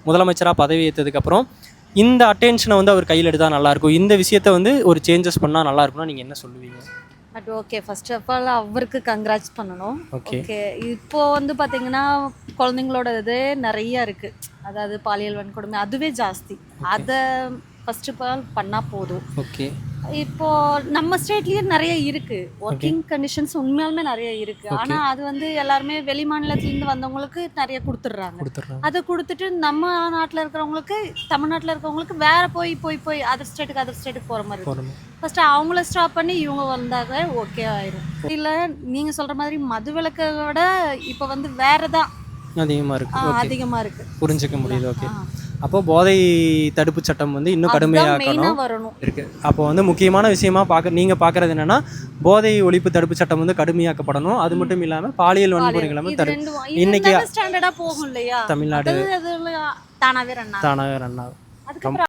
முதலமைச்சராக பதவி ஏற்றதுக்கப்புறம் இந்த அட்டென்ஷனை வந்து அவர் கையில் எடுத்தால் நல்லாயிருக்கும், இந்த விஷயத்தை வந்து ஒரு சேஞ்சஸ் பண்ணால் நல்லா இருக்கும்னா நீங்கள் என்ன சொல்லுவீங்க? But okay, first of all அவருக்கு கங்க்ராட்ஸ் பண்ணணும். ஓகே. ஓகே, இப்போ வந்து பார்த்தீங்கன்னா குழந்தைங்களோட இது நிறைய இருக்குது. அதாவது பாலியல் வன்கொடுமை அதுவே ஜாஸ்தி. அதை ஃபர்ஸ்ட் ஆஃப் ஆல் பண்ணால் போதும். ஓகே. இப்போ நம்ம ஸ்டேட்லயே நிறைய இருக்கு, ஒர்க்கிங் கண்டிஷன்ஸ் உண்மையாலுமே நிறைய இருக்கு. ஆனா அது வந்து எல்லாருமே வெளி மாநிலத்துல இருந்து வந்தவங்களுக்கு நிறைய கொடுத்துட்றாங்க. அதை கொடுத்துட்டு நம்ம நாட்டில் இருக்கிறவங்களுக்கு, தமிழ்நாட்டில் இருக்கிறவங்களுக்கு வேற போய் போய் போய் அதர் ஸ்டேட்டுக்கு போற மாதிரி இருக்கு. ஃபர்ஸ்ட் அவங்கள ஸ்டாப் பண்ணி இவங்க வந்தாங்க ஓகே ஆயிரும். இல்ல நீங்க சொல்ற மாதிரி மது விலக்கோட இப்போ வந்து வேறதான் அதிகமா இருக்கு. புரிஞ்சுக்க முடியுது. ஓகே. அப்போ போதை தடுப்பு சட்டம் வந்து இன்னும் கடுமையாக்கணும் இருக்கு. அப்போ வந்து முக்கியமான விஷயமா நீங்கள் பார்க்குறது என்னன்னா, போதை ஒழிப்பு தடுப்பு சட்டம் வந்து கடுமையாக்கப்படணும். அது மட்டும் இல்லாமல் பாலியல் வன்முறைகளை இன்னைக்கு ஸ்டாண்டர்டா போகும் இல்லையா, தமிழ்நாடு தானாவே ரன் ஆகும். அதுக்கப்புறம்